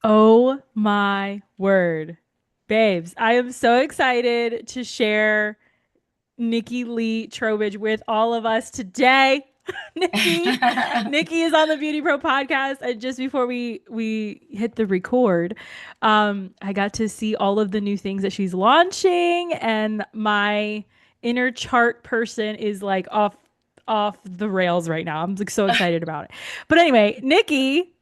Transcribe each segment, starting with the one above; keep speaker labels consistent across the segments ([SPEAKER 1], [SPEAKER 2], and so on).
[SPEAKER 1] Oh my word. Babes, I am so excited to share Nikki Lee Trowbridge with all of us today. Nikki, Nikki is on the Beauty Pro podcast, and just before we hit the record, I got to see all of the new things that she's launching, and my inner chart person is like off the rails right now. I'm like so excited about it. But anyway, Nikki,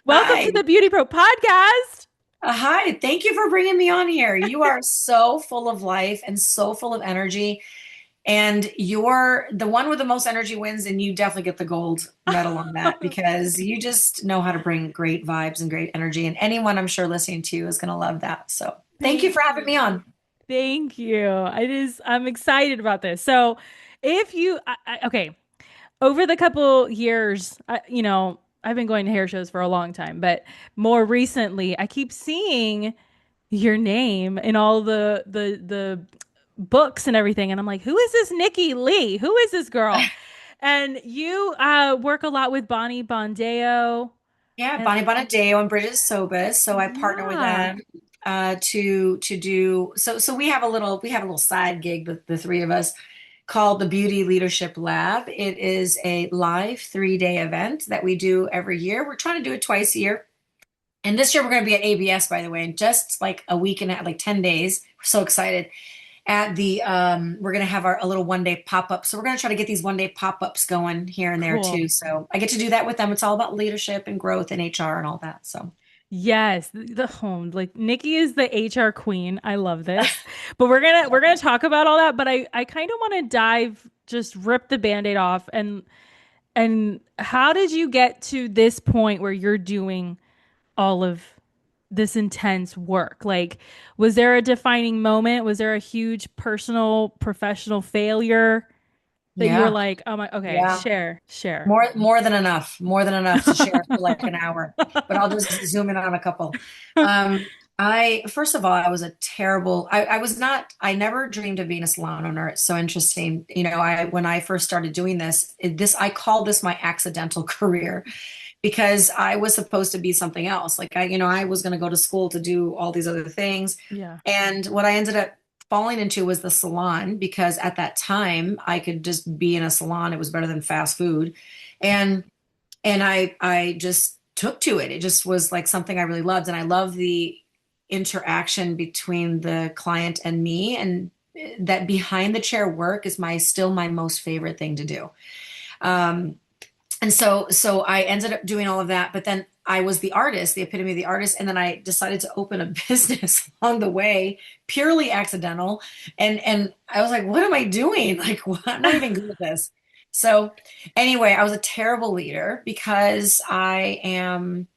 [SPEAKER 1] welcome to
[SPEAKER 2] Hi.
[SPEAKER 1] the Beauty Pro podcast.
[SPEAKER 2] Hi. Thank you for bringing me on here. You are so full of life and so full of energy. And you're the one with the most energy wins, and you definitely get the gold medal on that because you just know how to bring great vibes and great energy. And anyone I'm sure listening to you is going to love that. So thank you
[SPEAKER 1] Thank
[SPEAKER 2] for having me
[SPEAKER 1] you.
[SPEAKER 2] on.
[SPEAKER 1] Thank you. I'm excited about this. So, if you, okay, over the couple years, I've been going to hair shows for a long time, but more recently, I keep seeing your name in all the books and everything, and I'm like, who is this Nikki Lee? Who is this girl? And you work a lot with Bonnie Bondeo,
[SPEAKER 2] Yeah,
[SPEAKER 1] and
[SPEAKER 2] Bonnie Bonadeo and Bridget Sobis. So I partner with
[SPEAKER 1] yeah,
[SPEAKER 2] them to do so we have a little side gig, the three of us, called the Beauty Leadership Lab. It is a live 3-day event that we do every year. We're trying to do it twice a year. And this year we're going to be at ABS, by the way, in just like a week and like 10 days. We're so excited. At the we're going to have a little 1-day pop-up. So we're going to try to get these 1-day pop-ups going here and there
[SPEAKER 1] cool.
[SPEAKER 2] too. So I get to do that with them. It's all about leadership and growth and HR and all that. So
[SPEAKER 1] Yes, the home like Nikki is the HR queen. I love this. But we're gonna talk about all that, but I kind of want to dive just rip the band-aid off and how did you get to this point where you're doing all of this intense work? Like, was there a defining moment? Was there a huge personal, professional failure that you were
[SPEAKER 2] yeah,
[SPEAKER 1] like, oh my, okay,
[SPEAKER 2] yeah.
[SPEAKER 1] share.
[SPEAKER 2] More than enough to share for like an hour, but I'll just zoom in on a couple. I first of all, I was a terrible. I was not. I never dreamed of being a salon owner. It's so interesting. I when I first started doing this, I call this my accidental career because I was supposed to be something else. Like I was going to go to school to do all these other things,
[SPEAKER 1] Yeah.
[SPEAKER 2] and what I ended up falling into was the salon because at that time I could just be in a salon. It was better than fast food, and I just took to it. It just was like something I really loved, and I love the interaction between the client and me, and that behind the chair work is my still my most favorite thing to do. Um, and so I ended up doing all of that, but then I was the artist, the epitome of the artist, and then I decided to open a business along the way, purely accidental. And I was like, what am I doing? Like, what? I'm not even good at this. So anyway, I was a terrible leader because I am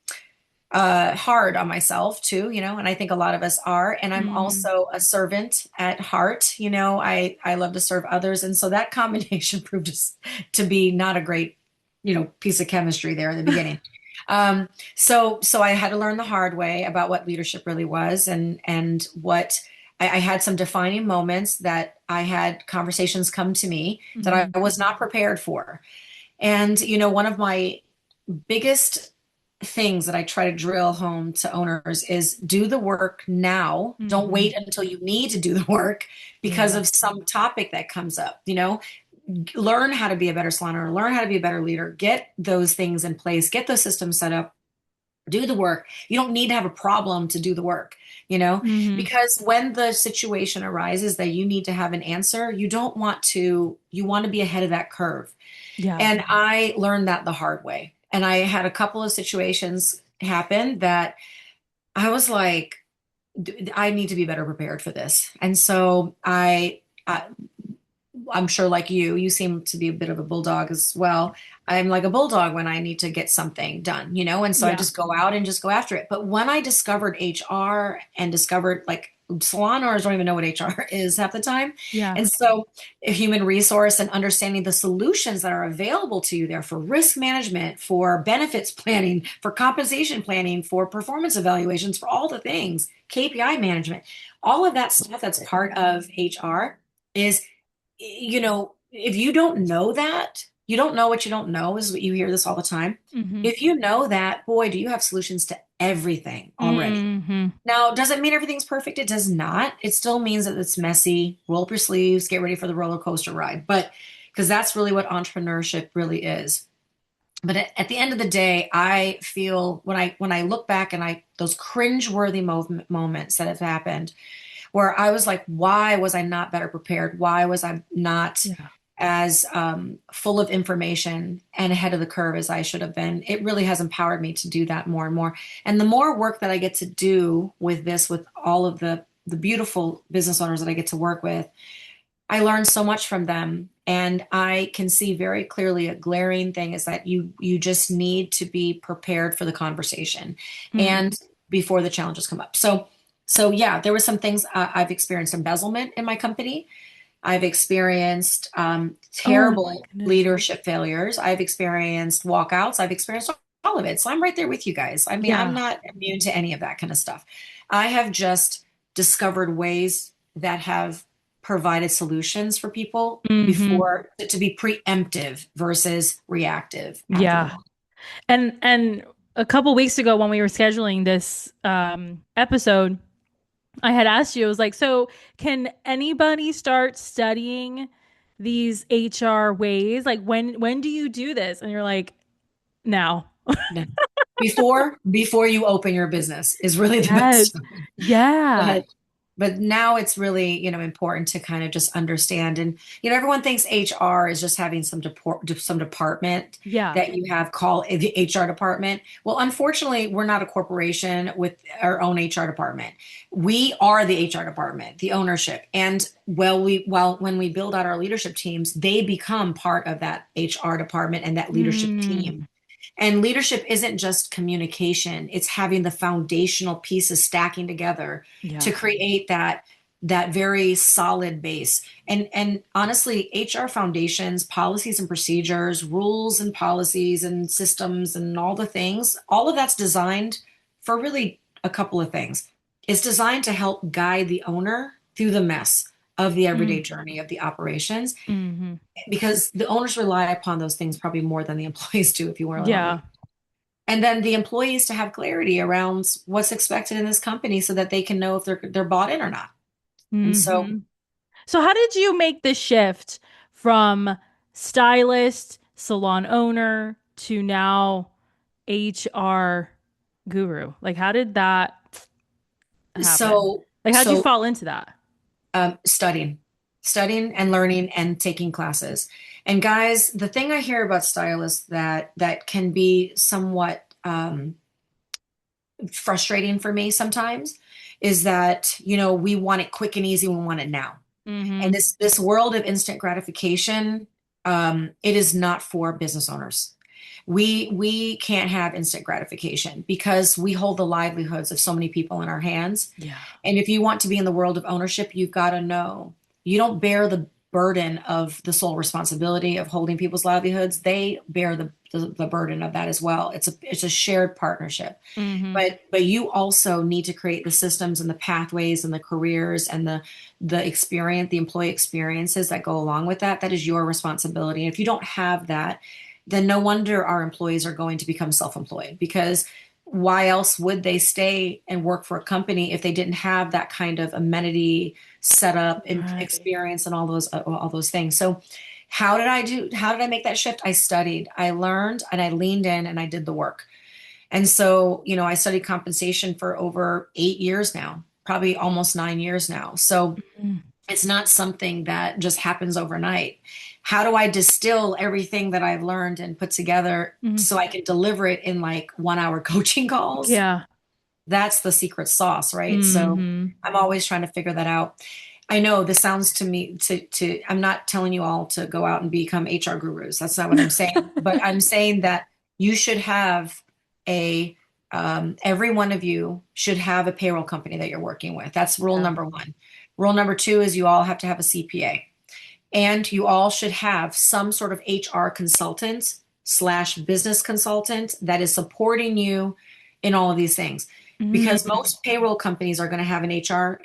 [SPEAKER 2] hard on myself too, and I think a lot of us are. And I'm
[SPEAKER 1] Mm,
[SPEAKER 2] also a servant at heart. I love to serve others, and so that combination proved to be not a great, piece of chemistry there in the beginning. So I had to learn the hard way about what leadership really was, and what I had some defining moments that I had conversations come to me that
[SPEAKER 1] mhm,
[SPEAKER 2] I was not prepared for. And one of my biggest things that I try to drill home to owners is do the work now. Don't
[SPEAKER 1] mhm.
[SPEAKER 2] wait until you need to do the work because
[SPEAKER 1] Yeah.
[SPEAKER 2] of some topic that comes up. Learn how to be a better salon owner, learn how to be a better leader, get those things in place, get those systems set up, do the work. You don't need to have a problem to do the work,
[SPEAKER 1] Hmm.
[SPEAKER 2] because when the situation arises that you need to have an answer, you want to be ahead of that curve.
[SPEAKER 1] Yeah.
[SPEAKER 2] And I learned that the hard way. And I had a couple of situations happen that I was like, I need to be better prepared for this. And so I'm sure like you seem to be a bit of a bulldog as well. I'm like a bulldog when I need to get something done, and so I
[SPEAKER 1] Yeah.
[SPEAKER 2] just go out and just go after it. But when I discovered HR and discovered like salon owners don't even know what HR is half the time.
[SPEAKER 1] Yeah.
[SPEAKER 2] And so human resource and understanding the solutions that are available to you there for risk management, for benefits planning, for compensation planning, for performance evaluations, for all the things, KPI management, all of that stuff that's part of HR is if you don't know that, you don't know what you don't know, is what you hear this all the time.
[SPEAKER 1] Hmm.
[SPEAKER 2] If you know that, boy, do you have solutions to everything already.
[SPEAKER 1] Mm-hmm.
[SPEAKER 2] Now, does it mean everything's perfect? It does not. It still means that it's messy. Roll up your sleeves, get ready for the roller coaster ride. But because that's really what entrepreneurship really is. But at the end of the day, I feel when I look back and I those cringe-worthy moments that have happened, where I was like, why was I not better prepared? Why was I not
[SPEAKER 1] Yeah.
[SPEAKER 2] as full of information and ahead of the curve as I should have been? It really has empowered me to do that more and more. And the more work that I get to do with this, with all of the beautiful business owners that I get to work with, I learned so much from them. And I can see very clearly a glaring thing is that you just need to be prepared for the conversation
[SPEAKER 1] Mm.
[SPEAKER 2] and before the challenges come up. So yeah, there were some things I've experienced embezzlement in my company. I've experienced
[SPEAKER 1] Oh my
[SPEAKER 2] terrible
[SPEAKER 1] goodness.
[SPEAKER 2] leadership failures. I've experienced walkouts. I've experienced all of it. So I'm right there with you guys. I mean, I'm
[SPEAKER 1] Yeah.
[SPEAKER 2] not immune to any of that kind of stuff. I have just discovered ways that have provided solutions for people
[SPEAKER 1] Mm-hmm.
[SPEAKER 2] before to be preemptive versus reactive after the
[SPEAKER 1] Yeah.
[SPEAKER 2] fact.
[SPEAKER 1] And a couple weeks ago when we were scheduling this episode, I had asked you, I was like, so can anybody start studying these HR ways? Like when do you do this? And you're like, now.
[SPEAKER 2] No. Before you open your business is really the best
[SPEAKER 1] Yes.
[SPEAKER 2] time.
[SPEAKER 1] Yeah.
[SPEAKER 2] But now it's really, important to kind of just understand. And, everyone thinks HR is just having some department
[SPEAKER 1] Yeah.
[SPEAKER 2] that you have call the HR department. Well, unfortunately, we're not a corporation with our own HR department. We are the HR department, the ownership. And when we build out our leadership teams, they become part of that HR department and that leadership
[SPEAKER 1] Mm,
[SPEAKER 2] team. And leadership isn't just communication, it's having the foundational pieces stacking together to
[SPEAKER 1] yeah.
[SPEAKER 2] create that very solid base. And honestly, HR foundations, policies and procedures, rules and policies and systems and all the things, all of that's designed for really a couple of things. It's designed to help guide the owner through the mess of the everyday
[SPEAKER 1] Mm,
[SPEAKER 2] journey of the operations
[SPEAKER 1] hmm.
[SPEAKER 2] because the owners rely upon those things probably more than the employees do, if you want to allow
[SPEAKER 1] Yeah.
[SPEAKER 2] me. And then the employees to have clarity around what's expected in this company so that they can know if they're bought in or not. And so
[SPEAKER 1] Hmm. So how did you make the shift from stylist, salon owner to now HR guru? Like how did that happen?
[SPEAKER 2] so
[SPEAKER 1] Like how did you
[SPEAKER 2] so
[SPEAKER 1] fall into that?
[SPEAKER 2] studying and learning and taking classes. And guys, the thing I hear about stylists that can be somewhat frustrating for me sometimes is that we want it quick and easy, we want it now. And
[SPEAKER 1] Hmm.
[SPEAKER 2] this world of instant gratification, it is not for business owners. We can't have instant gratification because we hold the livelihoods of so many people in our hands.
[SPEAKER 1] Yeah.
[SPEAKER 2] And if you want to be in the world of ownership, you've got to know you don't bear the burden of the sole responsibility of holding people's livelihoods. They bear the burden of that as well. It's a shared partnership.
[SPEAKER 1] Hmm.
[SPEAKER 2] But you also need to create the systems and the pathways and the careers and the experience, the employee experiences that go along with that. That is your responsibility. And if you don't have that, then no wonder our employees are going to become self-employed because why else would they stay and work for a company if they didn't have that kind of amenity setup and
[SPEAKER 1] Right.
[SPEAKER 2] experience and all those things. So how did I make that shift? I studied, I learned, and I leaned in and I did the work. And so, I studied compensation for over 8 years now, probably almost 9 years now. So
[SPEAKER 1] Mm,
[SPEAKER 2] it's not something that just happens overnight. How do I distill everything that I've learned and put together
[SPEAKER 1] mm.
[SPEAKER 2] so I can deliver it in like 1 hour coaching calls?
[SPEAKER 1] Yeah.
[SPEAKER 2] That's the secret sauce, right? So
[SPEAKER 1] Hmm.
[SPEAKER 2] I'm always trying to figure that out. I know this sounds to me I'm not telling you all to go out and become HR gurus. That's not what I'm saying. But I'm saying that you should have a every one of you should have a payroll company that you're working with. That's rule
[SPEAKER 1] Yeah.
[SPEAKER 2] number one. Rule number two is you all have to have a CPA. And you all should have some sort of HR consultant slash business consultant that is supporting you in all of these things. Because
[SPEAKER 1] Mm.
[SPEAKER 2] most payroll companies are going to have an HR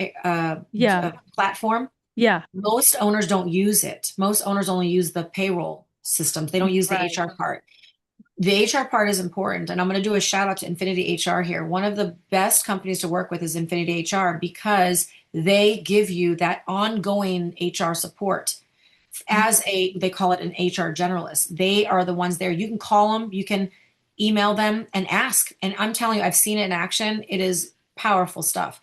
[SPEAKER 1] Yeah.
[SPEAKER 2] platform.
[SPEAKER 1] Yeah.
[SPEAKER 2] Most owners don't use it. Most owners only use the payroll systems. They don't use the
[SPEAKER 1] Right.
[SPEAKER 2] HR part. The HR part is important, and I'm going to do a shout out to Infinity HR here. One of the best companies to work with is Infinity HR because they give you that ongoing HR support as they call it an HR generalist. They are the ones there. You can call them, you can email them and ask. And I'm telling you, I've seen it in action. It is powerful stuff.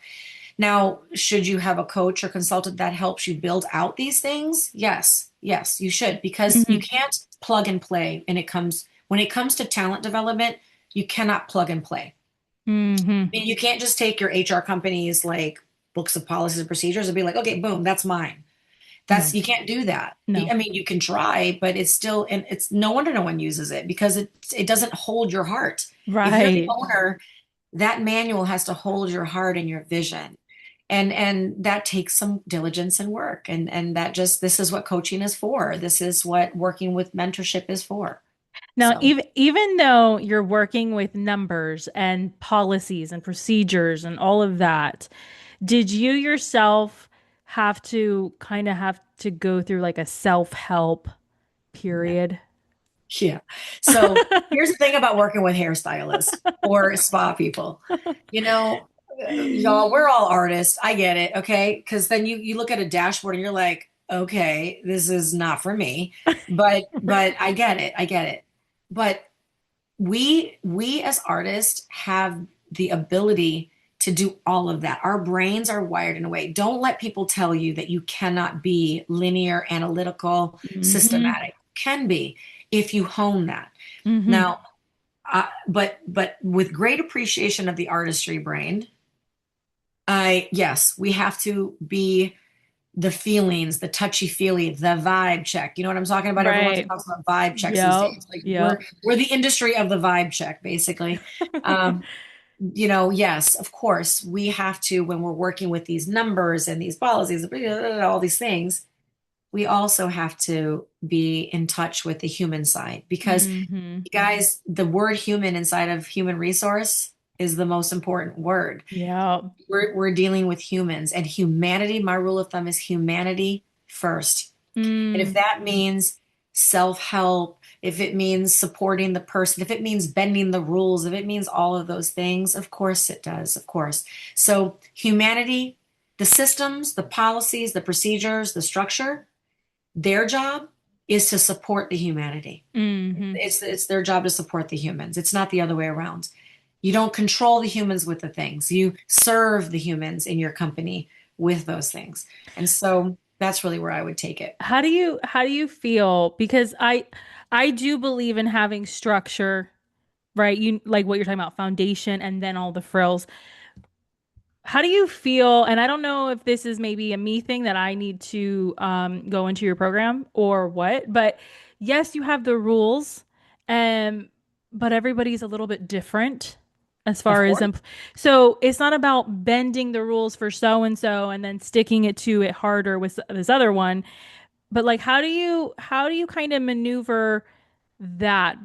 [SPEAKER 2] Now, should you have a coach or consultant that helps you build out these things? Yes, yes, you should, because you
[SPEAKER 1] Mm-hmm.
[SPEAKER 2] can't plug and play. And when it comes to talent development, you cannot plug and play.
[SPEAKER 1] Mm-hmm.
[SPEAKER 2] I mean, you can't just take your HR company's like books of policies and procedures and be like, okay, boom, that's mine.
[SPEAKER 1] No,
[SPEAKER 2] You can't do that.
[SPEAKER 1] no.
[SPEAKER 2] I mean, you can try, but it's still, and it's no wonder no one uses it because it doesn't hold your heart. If you're the
[SPEAKER 1] Right.
[SPEAKER 2] owner, that manual has to hold your heart and your vision. And that takes some diligence and work. And that just, this is what coaching is for. This is what working with mentorship is for.
[SPEAKER 1] Now,
[SPEAKER 2] So,
[SPEAKER 1] even though you're working with numbers and policies and procedures and all of that, did you yourself have to go through like a self-help
[SPEAKER 2] yeah.
[SPEAKER 1] period?
[SPEAKER 2] Yeah. So here's the thing about working with hairstylists or spa people. You know, y'all, we're all artists. I get it, okay? Because then you look at a dashboard and you're like, okay, this is not for me. But I get it. I get it. But we as artists have the ability to do all of that. Our brains are wired in a way. Don't let people tell you that you cannot be linear, analytical,
[SPEAKER 1] Mm-hmm.
[SPEAKER 2] systematic. Can be if you hone that.
[SPEAKER 1] Mm-hmm.
[SPEAKER 2] Now, but with great appreciation of the artistry brain, I yes, we have to be the feelings, the touchy feely, the vibe check. You know what I'm talking about? Everyone
[SPEAKER 1] Right.
[SPEAKER 2] talks about vibe checks these
[SPEAKER 1] Yep.
[SPEAKER 2] days. Like
[SPEAKER 1] Yep.
[SPEAKER 2] we're the industry of the vibe check, basically. Um, yes, of course, we have to when we're working with these numbers and these policies, all these things. We also have to be in touch with the human side because,
[SPEAKER 1] Mm-hmm.
[SPEAKER 2] guys, the word human inside of human resource is the most important word.
[SPEAKER 1] Yep.
[SPEAKER 2] We're dealing with humans and humanity. My rule of thumb is humanity first. And if
[SPEAKER 1] Mm.
[SPEAKER 2] that means self-help, if it means supporting the person, if it means bending the rules, if it means all of those things, of course it does, of course. So humanity, the systems, the policies, the procedures, the structure, their job is to support the humanity.
[SPEAKER 1] Mm-hmm.
[SPEAKER 2] It's their job to support the humans. It's not the other way around. You don't control the humans with the things. You serve the humans in your company with those things. And so that's really where I would take it.
[SPEAKER 1] How do you feel? Because I do believe in having structure, right? You like what you're talking about, foundation and then all the frills. How do you feel? And I don't know if this is maybe a me thing that I need to go into your program or what, but yes, you have the rules, um, but everybody's a little bit different as
[SPEAKER 2] Of
[SPEAKER 1] far as
[SPEAKER 2] course.
[SPEAKER 1] so it's not about bending the rules for so and then sticking it to it harder with this other one, but like how do you kind of maneuver that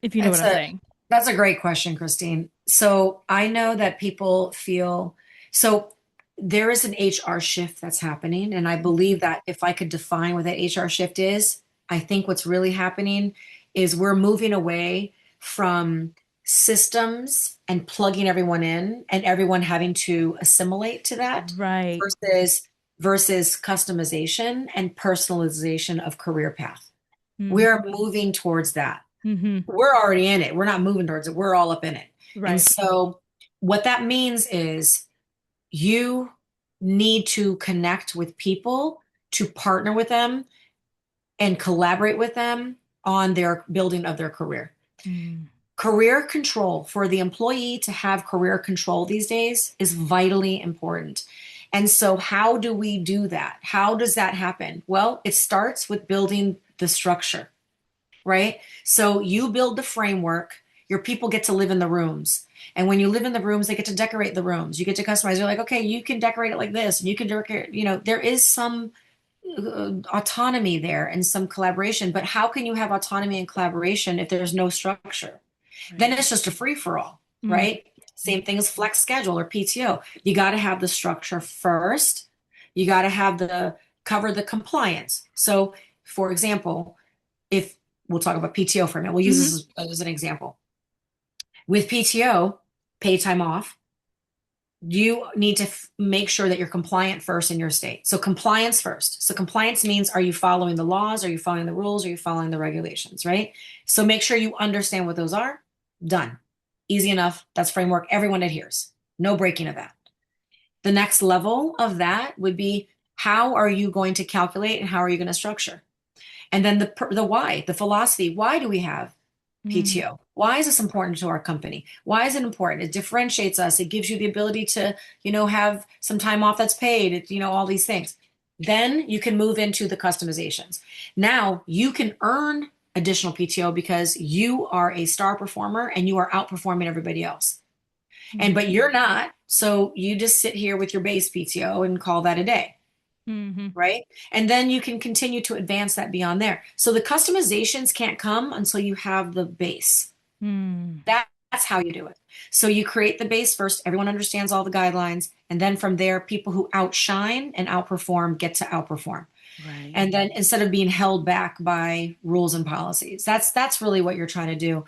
[SPEAKER 1] if you know what
[SPEAKER 2] That's
[SPEAKER 1] I'm
[SPEAKER 2] a
[SPEAKER 1] saying?
[SPEAKER 2] that's a great question, Christine. So I know that people feel so there is an HR shift that's happening, and I believe that if I could define what that HR shift is, I think what's really happening is we're moving away from systems and plugging everyone in and everyone having to assimilate to that
[SPEAKER 1] Right.
[SPEAKER 2] versus customization and personalization of career path.
[SPEAKER 1] Mm-hmm.
[SPEAKER 2] We're moving towards that.
[SPEAKER 1] Mm-hmm.
[SPEAKER 2] We're already in it. We're not moving towards it. We're all up in it. And
[SPEAKER 1] Right.
[SPEAKER 2] so what that means is you need to connect with people to partner with them and collaborate with them on their building of their career.
[SPEAKER 1] Mm.
[SPEAKER 2] Career control for the employee to have career control these days is vitally important. And so, how do we do that? How does that happen? Well, it starts with building the structure, right? So you build the framework, your people get to live in the rooms. And when you live in the rooms, they get to decorate the rooms. You get to customize. You're like, okay, you can decorate it like this, and you can decorate, there is some autonomy there and some collaboration. But how can you have autonomy and collaboration if there's no structure? Then
[SPEAKER 1] Right.
[SPEAKER 2] it's just a free for all,
[SPEAKER 1] Mm.
[SPEAKER 2] right? Same thing as flex schedule or PTO. You got to have the structure first. You got to have the cover the compliance. So, for example, if we'll talk about PTO for a minute. We'll use
[SPEAKER 1] Hmm.
[SPEAKER 2] this as an example. With PTO, pay time off, you need to make sure that you're compliant first in your state. So compliance first. So compliance means, are you following the laws? Are you following the rules? Are you following the regulations, right? So make sure you understand what those are. Done. Easy enough. That's framework. Everyone adheres. No breaking of that. The next level of that would be, how are you going to calculate and how are you going to structure? And then the why, the philosophy. Why do we have
[SPEAKER 1] Mm.
[SPEAKER 2] PTO? Why is this important to our company? Why is it important? It differentiates us. It gives you the ability to, have some time off that's paid, all these things. Then you can move into the customizations. Now you can earn additional PTO because you are a star performer and you are outperforming everybody else. But you're not. So you just sit here with your base PTO and call that a day,
[SPEAKER 1] Mm-hmm.
[SPEAKER 2] right? And then you can continue to advance that beyond there. So the customizations can't come until you have the base.
[SPEAKER 1] Mm.
[SPEAKER 2] That's how you do it. So you create the base first, everyone understands all the guidelines, and then from there, people who outshine and outperform get to outperform.
[SPEAKER 1] Right.
[SPEAKER 2] And then instead of being held back by rules and policies, that's really what you're trying to do.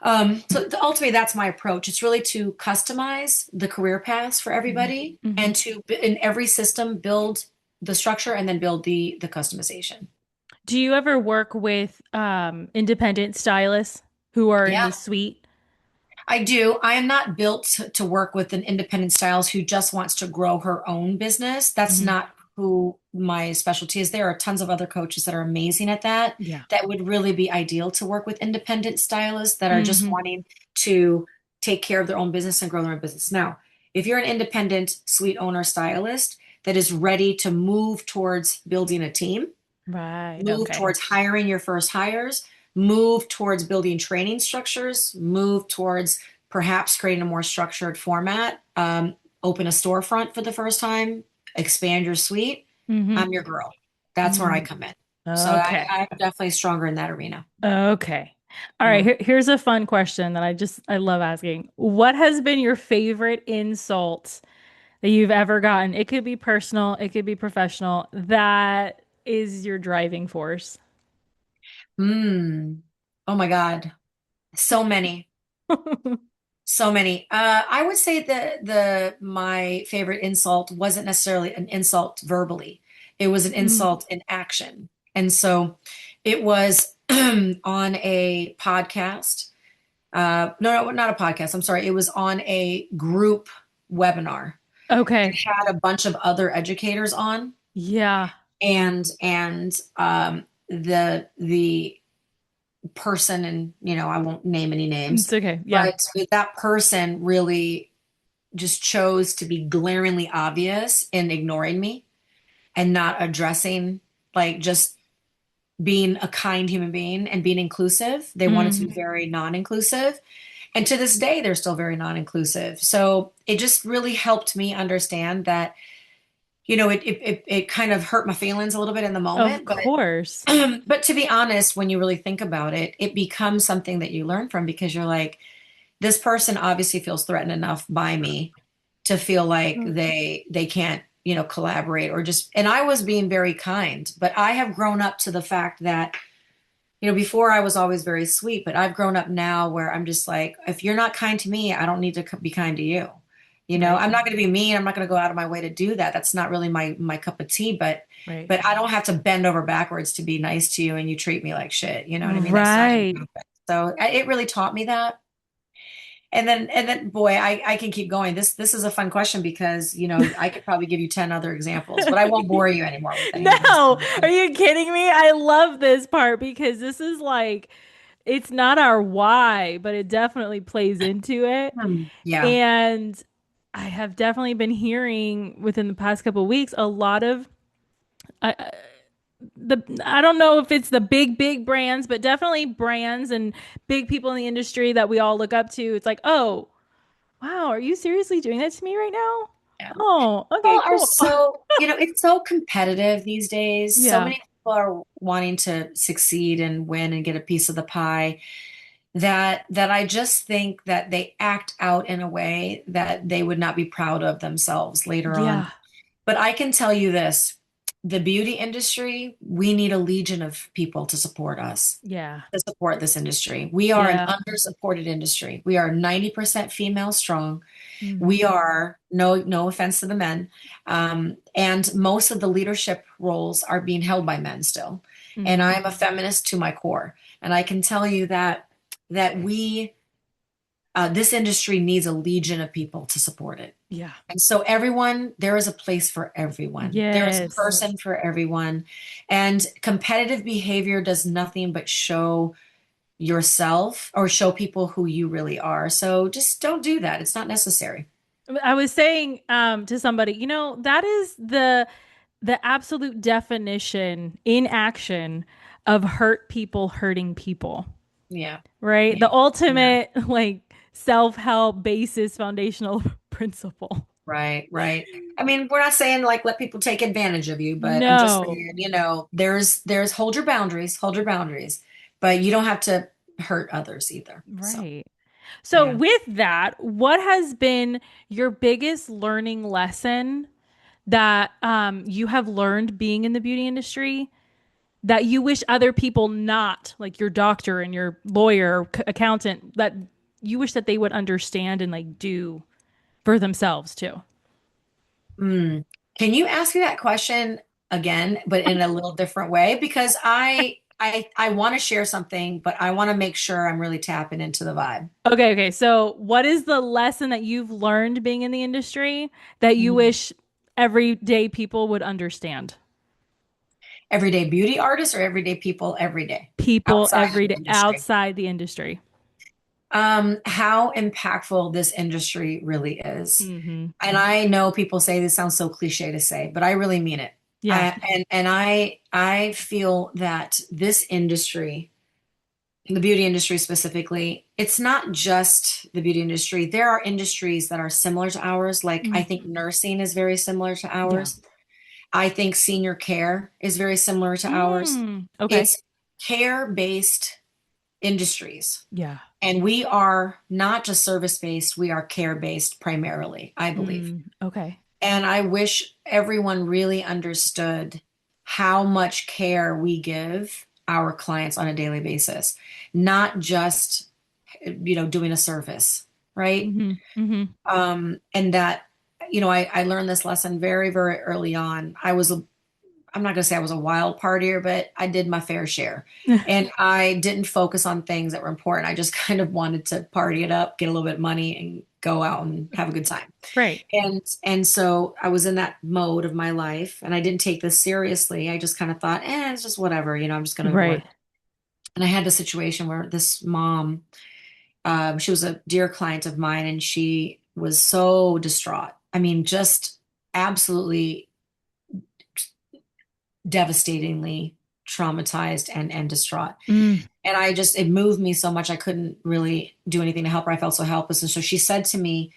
[SPEAKER 2] So ultimately, that's my approach. It's really to customize the career paths for everybody,
[SPEAKER 1] Mm-hmm.
[SPEAKER 2] and to in every system build the structure and then build the customization.
[SPEAKER 1] Do you ever work with independent stylists who are in
[SPEAKER 2] Yeah,
[SPEAKER 1] the suite?
[SPEAKER 2] I do. I am not built to work with an independent stylist who just wants to grow her own business. That's
[SPEAKER 1] Hmm.
[SPEAKER 2] not who my specialty is. There are tons of other coaches that are amazing at that,
[SPEAKER 1] Yeah.
[SPEAKER 2] that would really be ideal to work with independent stylists that are just
[SPEAKER 1] Hmm.
[SPEAKER 2] wanting to take care of their own business and grow their own business. Now, if you're an independent suite owner stylist that is ready to move towards building a team,
[SPEAKER 1] Right.
[SPEAKER 2] move
[SPEAKER 1] Okay.
[SPEAKER 2] towards hiring your first hires, move towards building training structures, move towards perhaps creating a more structured format, open a storefront for the first time, expand your suite.
[SPEAKER 1] Hmm.
[SPEAKER 2] I'm your girl. That's where I
[SPEAKER 1] Hmm.
[SPEAKER 2] come in. So
[SPEAKER 1] Okay.
[SPEAKER 2] I'm definitely stronger in that arena.
[SPEAKER 1] Okay. All right.
[SPEAKER 2] Yeah.
[SPEAKER 1] Here's a fun question that I love asking. What has been your favorite insult that you've ever gotten? It could be personal, it could be professional. That is your driving force.
[SPEAKER 2] Mm. Oh my God. So many. So many. I would say that the my favorite insult wasn't necessarily an insult verbally. It was an
[SPEAKER 1] Mm.
[SPEAKER 2] insult in action. And so it was on a podcast. No, not a podcast. I'm sorry. It was on a group webinar. It
[SPEAKER 1] Okay.
[SPEAKER 2] had a bunch of other educators on,
[SPEAKER 1] Yeah.
[SPEAKER 2] and the person, and I won't name any names,
[SPEAKER 1] It's okay. Yeah.
[SPEAKER 2] but that person really just chose to be glaringly obvious in ignoring me and not addressing, like, just being a kind human being and being inclusive. They wanted to be
[SPEAKER 1] Hmm.
[SPEAKER 2] very non-inclusive. And to this day, they're still very non-inclusive. So it just really helped me understand that, it kind of hurt my feelings a little bit in the
[SPEAKER 1] Of
[SPEAKER 2] moment, but
[SPEAKER 1] course.
[SPEAKER 2] but to be honest, when you really think about it, it becomes something that you learn from, because you're like, this person obviously feels threatened enough by me to feel like they can't, collaborate, or just, and I was being very kind, but I have grown up to the fact that, before I was always very sweet, but I've grown up now where I'm just like, if you're not kind to me, I don't need to be kind to you.
[SPEAKER 1] Right.
[SPEAKER 2] I'm not going to be mean. I'm not going to go out of my way to do that. That's not really my cup of tea, but
[SPEAKER 1] Right.
[SPEAKER 2] I don't have to bend over backwards to be nice to you and you treat me like shit. You know what I mean? That's not going to
[SPEAKER 1] Right.
[SPEAKER 2] happen. So it really taught me that. And then, boy, I can keep going. This is a fun question because, I could probably give you 10 other examples, but I won't bore you anymore with any of those.
[SPEAKER 1] No, are you kidding me? I love this part because this is like, it's not our why, but it definitely plays into it.
[SPEAKER 2] Yeah.
[SPEAKER 1] And I have definitely been hearing within the past couple of weeks a lot of I don't know if it's the big brands, but definitely brands and big people in the industry that we all look up to. It's like, oh, wow, are you seriously doing that to me right now?
[SPEAKER 2] Yeah.
[SPEAKER 1] Oh, okay,
[SPEAKER 2] People are
[SPEAKER 1] cool.
[SPEAKER 2] so, it's so competitive these days. So
[SPEAKER 1] Yeah.
[SPEAKER 2] many people are wanting to succeed and win and get a piece of the pie, that I just think that they act out in a way that they would not be proud of themselves later on.
[SPEAKER 1] Yeah.
[SPEAKER 2] But I can tell you this. the beauty industry, we need a legion of people to support us,
[SPEAKER 1] Yeah.
[SPEAKER 2] to support this industry. We are an
[SPEAKER 1] Yeah.
[SPEAKER 2] under-supported industry. We are 90% female strong.
[SPEAKER 1] Mm,
[SPEAKER 2] We are, no offense to the men, and most of the leadership roles are being held by men still. And
[SPEAKER 1] mm,
[SPEAKER 2] I'm a feminist to my core, and I can tell you that we this industry needs a legion of people to support it.
[SPEAKER 1] yeah.
[SPEAKER 2] And so everyone, there is a place for everyone. There is a
[SPEAKER 1] Yes.
[SPEAKER 2] person for everyone. And competitive behavior does nothing but show yourself or show people who you really are. So just don't do that. It's not necessary.
[SPEAKER 1] I was saying to somebody, that is the absolute definition in action of hurt people hurting people,
[SPEAKER 2] Yeah.
[SPEAKER 1] right?
[SPEAKER 2] Yeah.
[SPEAKER 1] The
[SPEAKER 2] Yeah.
[SPEAKER 1] ultimate like self-help basis foundational principle.
[SPEAKER 2] Right, right. I mean, we're not saying like let people take advantage of you, but I'm just
[SPEAKER 1] No.
[SPEAKER 2] saying, there's hold your boundaries, but you don't have to hurt others either. So,
[SPEAKER 1] Right. So
[SPEAKER 2] yeah.
[SPEAKER 1] with that, what has been your biggest learning lesson that you have learned being in the beauty industry that you wish other people, not like your doctor and your lawyer or accountant, that you wish that they would understand and like do for themselves too?
[SPEAKER 2] Mm. Can you ask me that question again, but in a little different way? Because I want to share something, but I want to make sure I'm really tapping into the vibe.
[SPEAKER 1] Okay, okay. So, what is the lesson that you've learned being in the industry that you
[SPEAKER 2] Mhm.
[SPEAKER 1] wish everyday people would understand?
[SPEAKER 2] Everyday beauty artists or everyday people every day
[SPEAKER 1] People
[SPEAKER 2] outside of
[SPEAKER 1] every
[SPEAKER 2] the
[SPEAKER 1] day
[SPEAKER 2] industry.
[SPEAKER 1] outside the industry.
[SPEAKER 2] How impactful this industry really is.
[SPEAKER 1] Mm-hmm.
[SPEAKER 2] And I know people say this sounds so cliche to say, but I really mean it.
[SPEAKER 1] Yeah.
[SPEAKER 2] I feel that this industry, the beauty industry specifically, it's not just the beauty industry. There are industries that are similar to ours. Like I
[SPEAKER 1] Mm.
[SPEAKER 2] think nursing is very similar to
[SPEAKER 1] Yeah.
[SPEAKER 2] ours. I think senior care is very similar to ours.
[SPEAKER 1] Okay.
[SPEAKER 2] It's care-based industries.
[SPEAKER 1] Yeah.
[SPEAKER 2] And we are not just service-based, we are care-based primarily, I believe.
[SPEAKER 1] Okay.
[SPEAKER 2] And I wish everyone really understood how much care we give our clients on a daily basis, not just, doing a service, right?
[SPEAKER 1] Mm-hmm. Mm-hmm.
[SPEAKER 2] And that, I learned this lesson very, very early on. I'm not going to say I was a wild partier, but I did my fair share. And I didn't focus on things that were important. I just kind of wanted to party it up, get a little bit of money, and go out and have a good time.
[SPEAKER 1] Right.
[SPEAKER 2] And so I was in that mode of my life, and I didn't take this seriously. I just kind of thought, it's just whatever, I'm just going to go to work.
[SPEAKER 1] Right.
[SPEAKER 2] And I had a situation where this mom, she was a dear client of mine, and she was so distraught. I mean, just absolutely devastatingly traumatized and distraught.
[SPEAKER 1] Mm.
[SPEAKER 2] And it moved me so much. I couldn't really do anything to help her. I felt so helpless. And so she said to me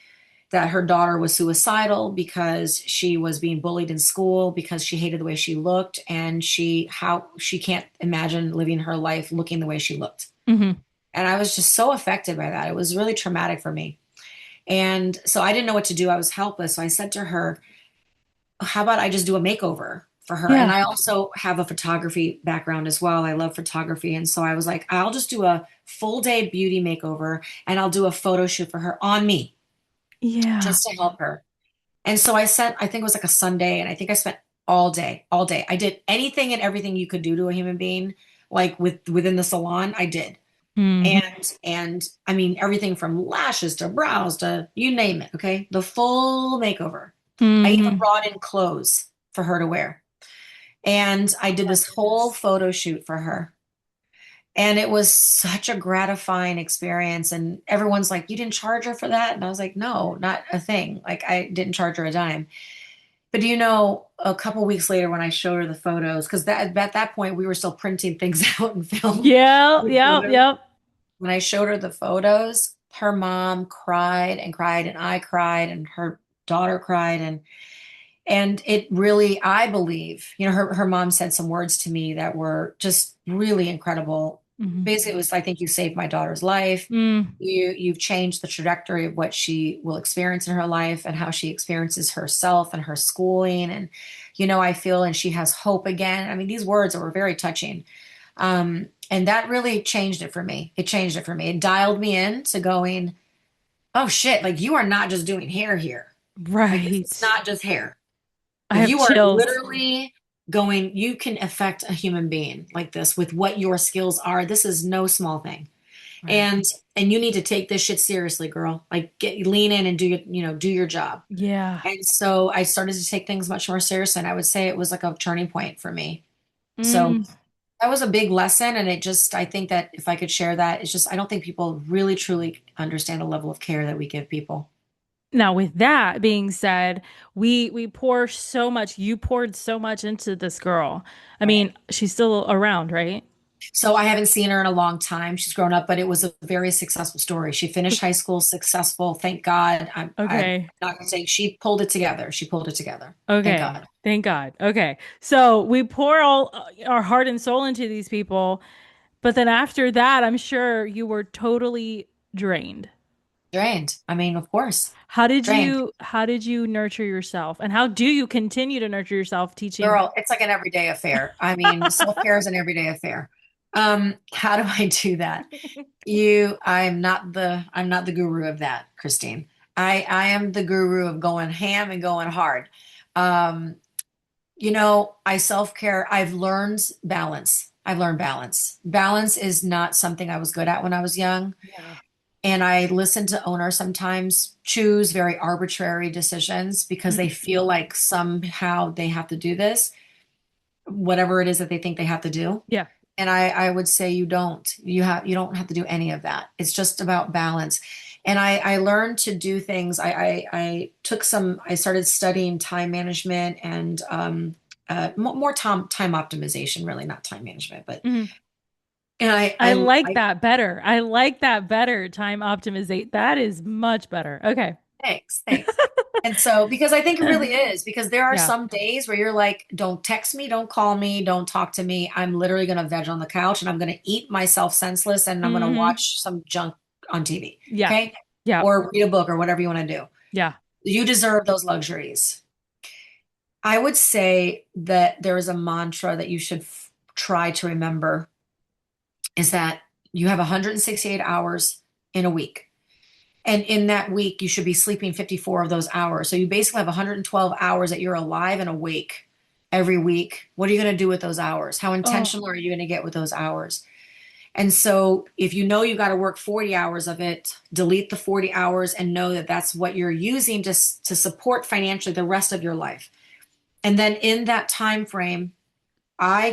[SPEAKER 2] that her daughter was suicidal because she was being bullied in school because she hated the way she looked. And how she can't imagine living her life looking the way she looked.
[SPEAKER 1] Mm-hmm.
[SPEAKER 2] And I was just so affected by that. It was really traumatic for me. And so I didn't know what to do. I was helpless. So I said to her, how about I just do a makeover for her? And
[SPEAKER 1] Yeah.
[SPEAKER 2] I also have a photography background as well. I love photography. And so I was like, I'll just do a full day beauty makeover and I'll do a photo shoot for her on me
[SPEAKER 1] Yeah.
[SPEAKER 2] just to help her. And so I think it was like a Sunday, and I think I spent all day. I did anything and everything you could do to a human being, like within the salon, I did.
[SPEAKER 1] Mm.
[SPEAKER 2] And I mean, everything from lashes to brows to you name it. Okay. The full makeover. I even
[SPEAKER 1] Mm-hmm.
[SPEAKER 2] brought in clothes for her to wear. And I
[SPEAKER 1] Oh
[SPEAKER 2] did
[SPEAKER 1] my
[SPEAKER 2] this whole
[SPEAKER 1] goodness.
[SPEAKER 2] photo shoot for her. And it was such a gratifying experience. And everyone's like, you didn't charge her for that? And I was like, no, not a thing. Like, I didn't charge her a dime. But a couple weeks later when I showed her the photos, because at that point we were still printing things out and film.
[SPEAKER 1] Yeah.
[SPEAKER 2] The
[SPEAKER 1] Yep.
[SPEAKER 2] photos.
[SPEAKER 1] Yep.
[SPEAKER 2] When I showed her the photos, her mom cried and cried, and I cried, and her daughter cried, and it really, I believe, her mom said some words to me that were just really incredible. basically it was, I think you saved my daughter's life.
[SPEAKER 1] Mm.
[SPEAKER 2] You've changed the trajectory of what she will experience in her life and how she experiences herself and her schooling. And, I feel, and she has hope again. I mean, these words were very touching. And that really changed it for me. It changed it for me. It dialed me in to going, oh shit, like you are not just doing hair here. Like this is
[SPEAKER 1] Right.
[SPEAKER 2] not just hair.
[SPEAKER 1] I
[SPEAKER 2] Like
[SPEAKER 1] have
[SPEAKER 2] you are
[SPEAKER 1] chills.
[SPEAKER 2] literally going, you can affect a human being like this with what your skills are. This is no small thing.
[SPEAKER 1] Right.
[SPEAKER 2] And you need to take this shit seriously, girl. Like lean in and do your job.
[SPEAKER 1] Yeah.
[SPEAKER 2] And so I started to take things much more seriously. And I would say it was like a turning point for me. So
[SPEAKER 1] Mm.
[SPEAKER 2] that was a big lesson. And I think that if I could share that, it's just, I don't think people really truly understand the level of care that we give people.
[SPEAKER 1] Now, with that being said, we pour so much. You poured so much into this girl. I
[SPEAKER 2] Right.
[SPEAKER 1] mean, she's still around, right?
[SPEAKER 2] So I haven't seen her in a long time. She's grown up, but it was a very successful story. She finished high school successful. Thank God. I'm
[SPEAKER 1] Okay.
[SPEAKER 2] not going to say she pulled it together. She pulled it together. Thank
[SPEAKER 1] Okay.
[SPEAKER 2] God.
[SPEAKER 1] Thank God. Okay. So we pour all our heart and soul into these people, but then after that, I'm sure you were totally drained.
[SPEAKER 2] Drained. I mean, of course, drained.
[SPEAKER 1] How did you nurture yourself? And how do you continue to nurture yourself teaching?
[SPEAKER 2] Girl, it's like an everyday affair. I mean, self-care is an everyday affair. How do I do that? I'm not the guru of that, Krystine. I am the guru of going ham and going hard. Um, I self-care. I've learned balance. I've learned balance. Balance is not something I was good at when I was young.
[SPEAKER 1] Yeah.
[SPEAKER 2] And I listen to owners sometimes choose very arbitrary decisions because they
[SPEAKER 1] Mm.
[SPEAKER 2] feel like somehow they have to do this, whatever it is that they think they have to do.
[SPEAKER 1] Yeah.
[SPEAKER 2] And I would say you don't. You don't have to do any of that. It's just about balance. And I learned to do things. I started studying time management and more time optimization, really, not time management, but
[SPEAKER 1] Mhm.
[SPEAKER 2] and
[SPEAKER 1] I like that better. I like that better. Time optimizate. That is much better. Okay.
[SPEAKER 2] thanks. And so, because I think it really is, because there are
[SPEAKER 1] Yeah.
[SPEAKER 2] some days where you're like, don't text me, don't call me, don't talk to me. I'm literally going to veg on the couch and I'm going to eat myself senseless and I'm going to
[SPEAKER 1] Hmm.
[SPEAKER 2] watch some junk on TV.
[SPEAKER 1] Yeah.
[SPEAKER 2] Okay.
[SPEAKER 1] Yeah.
[SPEAKER 2] Or read a book or whatever you want to do.
[SPEAKER 1] Yeah.
[SPEAKER 2] You deserve those luxuries. I would say that there is a mantra that you should try to remember is that you have 168 hours in a week. And in that week, you should be sleeping 54 of those hours. So you basically have 112 hours that you're alive and awake every week. What are you going to do with those hours? How
[SPEAKER 1] Oh,
[SPEAKER 2] intentional are you going to get with those hours? And so if you know you got to work 40 hours of it, delete the 40 hours and know that that's what you're using to support financially the rest of your life. And then in that time frame, I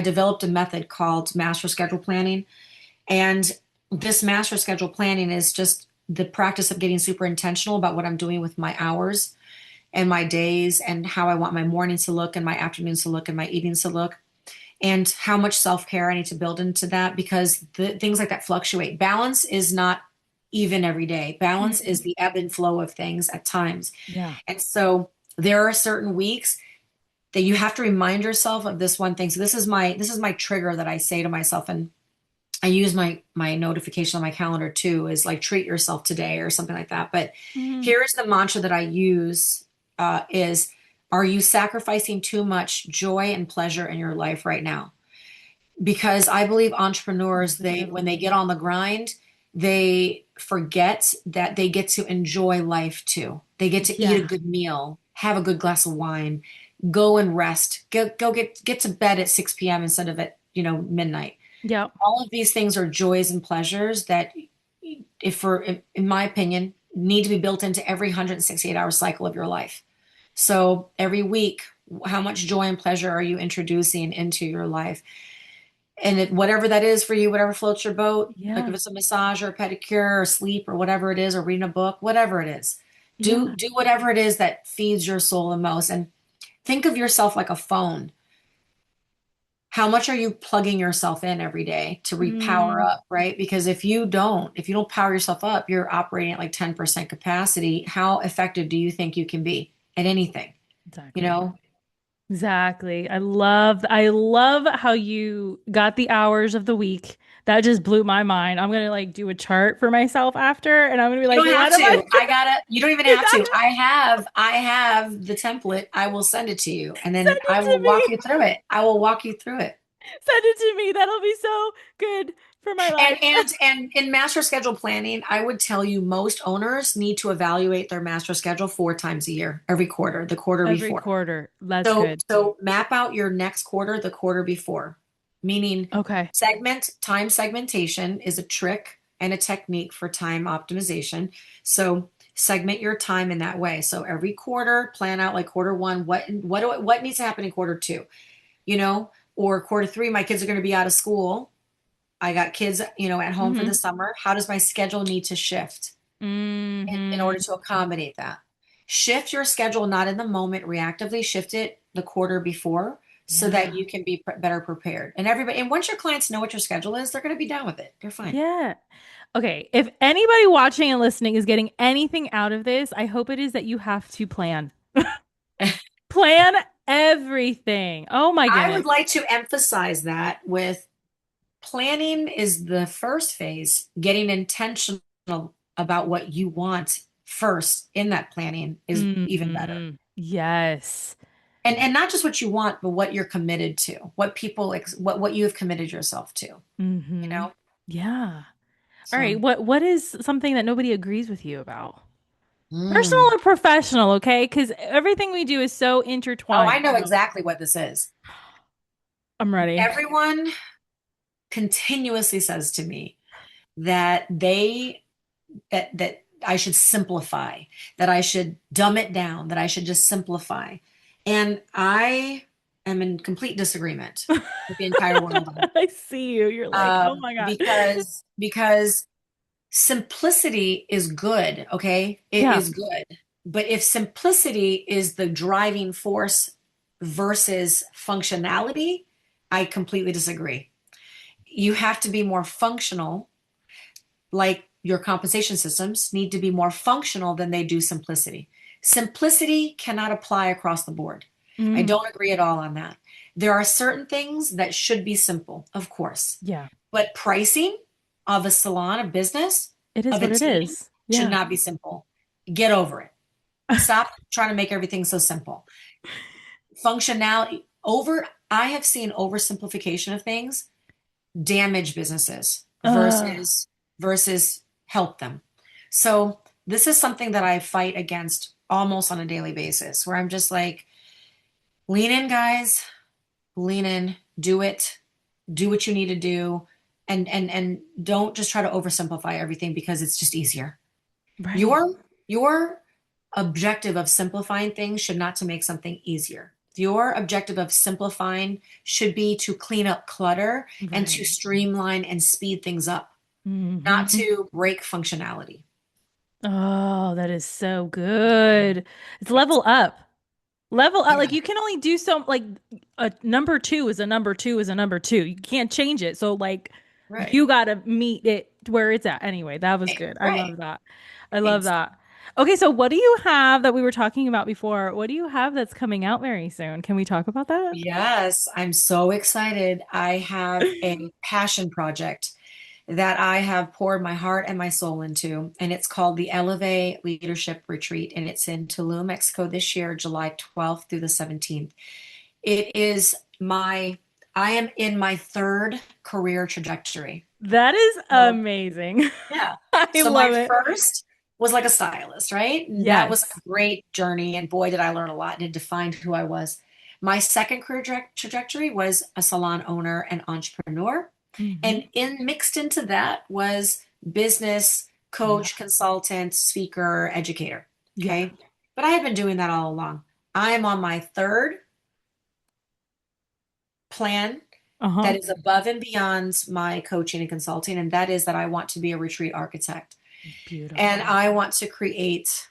[SPEAKER 2] developed a method called master schedule planning. And this master schedule planning is just the practice of getting super intentional about what I'm doing with my hours and my days and how I want my mornings to look and my afternoons to look and my evenings to look and how much self-care I need to build into that because things like that fluctuate. Balance is not even every day. Balance
[SPEAKER 1] mm,
[SPEAKER 2] is the ebb and flow of things at times.
[SPEAKER 1] yeah.
[SPEAKER 2] And so there are certain weeks that you have to remind yourself of this one thing. So this is my trigger that I say to myself and I use my notification on my calendar too, is like treat yourself today or something like that. But
[SPEAKER 1] Hmm.
[SPEAKER 2] here is the mantra that I use is are you sacrificing too much joy and pleasure in your life right now? Because I believe entrepreneurs,
[SPEAKER 1] That's a
[SPEAKER 2] they
[SPEAKER 1] good
[SPEAKER 2] when they
[SPEAKER 1] one.
[SPEAKER 2] get on the grind, they forget that they get to enjoy life too. They get to eat a
[SPEAKER 1] Yeah.
[SPEAKER 2] good meal, have a good glass of wine, go and rest, go get to bed at 6 p.m. instead of at midnight.
[SPEAKER 1] Yeah.
[SPEAKER 2] All of these things are joys and pleasures that in my opinion need to be built into every 168-hour cycle of your life. So every week, how much joy and pleasure are you introducing into your life? And whatever that is for you, whatever floats your boat, like if
[SPEAKER 1] Yeah.
[SPEAKER 2] it's a massage or a pedicure or sleep or whatever it is, or reading a book, whatever it is, do
[SPEAKER 1] Yeah.
[SPEAKER 2] do whatever it is that feeds your soul the most. And think of yourself like a phone. How much are you plugging yourself in every day to repower
[SPEAKER 1] Mm,
[SPEAKER 2] up, right? Because if you don't power yourself up, you're operating at like 10% capacity. How effective do you think you can be at anything? You
[SPEAKER 1] exactly.
[SPEAKER 2] know?
[SPEAKER 1] Exactly. I love how you got the hours of the week. That just blew my mind. I'm gonna like do a chart for myself after, and I'm gonna be
[SPEAKER 2] You
[SPEAKER 1] like,
[SPEAKER 2] don't have
[SPEAKER 1] what am I
[SPEAKER 2] to.
[SPEAKER 1] doing?
[SPEAKER 2] You don't even
[SPEAKER 1] You
[SPEAKER 2] have to.
[SPEAKER 1] gotta
[SPEAKER 2] I have the template. I will send it to you and then
[SPEAKER 1] send
[SPEAKER 2] I
[SPEAKER 1] it
[SPEAKER 2] will
[SPEAKER 1] to
[SPEAKER 2] walk
[SPEAKER 1] me.
[SPEAKER 2] you through it. I will walk you through it.
[SPEAKER 1] Send it to me. That'll be so good for my life.
[SPEAKER 2] And in master schedule planning, I would tell you most owners need to evaluate their master schedule 4 times a year, every quarter, the quarter
[SPEAKER 1] Every
[SPEAKER 2] before.
[SPEAKER 1] quarter. That's
[SPEAKER 2] So
[SPEAKER 1] good.
[SPEAKER 2] so map out your next quarter, the quarter before. Meaning
[SPEAKER 1] Okay.
[SPEAKER 2] time segmentation is a trick and a technique for time optimization. So segment your time in that way. So every quarter, plan out like quarter one, what needs to happen in quarter two, or quarter three, my kids are going to be out of school. I got kids, at home for the
[SPEAKER 1] Mm-hmm.
[SPEAKER 2] summer. How does my schedule need to shift in order
[SPEAKER 1] Mm-hmm.
[SPEAKER 2] to accommodate that? Shift your schedule not in the moment reactively, shift it the quarter before so that
[SPEAKER 1] Yeah.
[SPEAKER 2] you can be better prepared. And once your clients know what your schedule is, they're going to be down with it. They're fine.
[SPEAKER 1] Yeah. Okay. If anybody watching and listening is getting anything out of this, I hope it is that you have to plan. Plan everything. Oh my
[SPEAKER 2] I would
[SPEAKER 1] goodness.
[SPEAKER 2] like to emphasize that with planning is the first phase, getting intentional about what you want first in that planning is even better.
[SPEAKER 1] Yes.
[SPEAKER 2] And not just what you want, but what you're committed to, what you have committed yourself to, you
[SPEAKER 1] Mm-hmm.
[SPEAKER 2] know?
[SPEAKER 1] Yeah. All right.
[SPEAKER 2] So,
[SPEAKER 1] What is something that nobody agrees with you about? Personal
[SPEAKER 2] mm.
[SPEAKER 1] or professional, okay? Because everything we do is so
[SPEAKER 2] Oh, I
[SPEAKER 1] intertwined.
[SPEAKER 2] know exactly what this is.
[SPEAKER 1] I'm ready.
[SPEAKER 2] Everyone continuously says to me that that I should simplify, that I should dumb it down, that I should just simplify. And I am in complete disagreement with the entire world on
[SPEAKER 1] I see you. You're like, oh my God.
[SPEAKER 2] because simplicity is good, okay? It
[SPEAKER 1] Yeah.
[SPEAKER 2] is good. But if simplicity is the driving force versus functionality, I completely disagree. You have to be more functional, like your compensation systems need to be more functional than they do simplicity. Simplicity cannot apply across the board. I
[SPEAKER 1] Mm,
[SPEAKER 2] don't agree at all on that. There are certain things that should be simple, of course,
[SPEAKER 1] yeah.
[SPEAKER 2] but pricing of a salon, a business,
[SPEAKER 1] It is
[SPEAKER 2] of a
[SPEAKER 1] what it
[SPEAKER 2] team
[SPEAKER 1] is.
[SPEAKER 2] should
[SPEAKER 1] Yeah.
[SPEAKER 2] not be simple. Get over it. Stop trying to make everything so simple. Functionality over, I have seen oversimplification of things damage businesses
[SPEAKER 1] Uh,
[SPEAKER 2] versus help them. So this is something that I fight against almost on a daily basis, where I'm just like, lean in, guys, lean in, do what you need to do, and don't just try to oversimplify everything because it's just easier.
[SPEAKER 1] right.
[SPEAKER 2] Your objective of simplifying things should not to make something easier. Your objective of simplifying should be to clean up clutter and to
[SPEAKER 1] Right.
[SPEAKER 2] streamline and speed things up, not
[SPEAKER 1] Hmm.
[SPEAKER 2] to break functionality.
[SPEAKER 1] Oh, that is so good. It's
[SPEAKER 2] Yes.
[SPEAKER 1] level up. Level up.
[SPEAKER 2] Yeah.
[SPEAKER 1] Like you can only do so like a number two is a number two is a number two. You can't change it. So like
[SPEAKER 2] Right.
[SPEAKER 1] you gotta meet it where it's at. Anyway, that was good. I
[SPEAKER 2] Right.
[SPEAKER 1] love that. I love
[SPEAKER 2] Thanks.
[SPEAKER 1] that. Okay, so what do you have that we were talking about before? What do you have that's coming out very soon? Can we talk about that?
[SPEAKER 2] Yes, I'm so excited. I have a passion project that I have poured my heart and my soul into, and it's called the Elevate Leadership Retreat, and it's in Tulum, Mexico this year, July 12th through the 17th. It is I am in my third career trajectory.
[SPEAKER 1] That is
[SPEAKER 2] So,
[SPEAKER 1] amazing.
[SPEAKER 2] yeah.
[SPEAKER 1] I
[SPEAKER 2] So my
[SPEAKER 1] love it.
[SPEAKER 2] first was like a stylist, right? And that was
[SPEAKER 1] Yes.
[SPEAKER 2] a great journey, and boy, did I learn a lot, and it defined who I was. My second career trajectory was a salon owner and entrepreneur.
[SPEAKER 1] Hmm.
[SPEAKER 2] And in mixed into that was business
[SPEAKER 1] Yeah.
[SPEAKER 2] coach, consultant, speaker, educator.
[SPEAKER 1] Yeah.
[SPEAKER 2] Okay. But I have been doing that all along. I am on my third plan
[SPEAKER 1] Uh-huh.
[SPEAKER 2] that is above and beyond my coaching and consulting. And that is that I want to be a retreat architect. And
[SPEAKER 1] Beautiful.
[SPEAKER 2] I want to create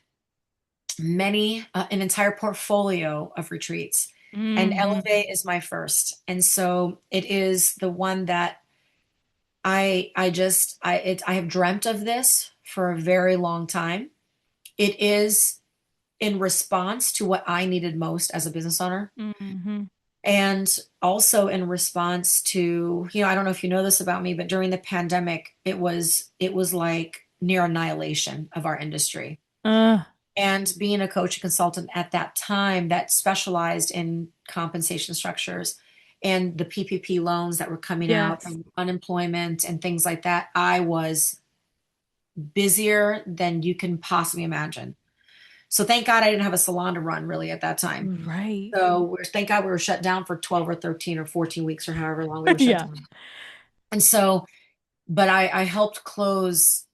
[SPEAKER 2] an entire portfolio of retreats. And
[SPEAKER 1] Hmm.
[SPEAKER 2] Elevate is my first. And so it is the one that I have dreamt of this for a very long time. It is in response to what I needed most as a business owner.
[SPEAKER 1] Mm-hmm.
[SPEAKER 2] And also in response to, I don't know if you know this about me, but during the pandemic, it was like near annihilation of our industry.
[SPEAKER 1] Uh,
[SPEAKER 2] And being a coach and consultant at that time that specialized in compensation structures and the PPP loans that were coming out
[SPEAKER 1] yes.
[SPEAKER 2] from unemployment and things like that, I was busier than you can possibly imagine. So thank God I didn't have a salon to run really at that time.
[SPEAKER 1] Right.
[SPEAKER 2] So thank God we were shut down for 12 or 13 or 14 weeks or however long we were shut
[SPEAKER 1] Yeah.
[SPEAKER 2] down. And so, but I helped close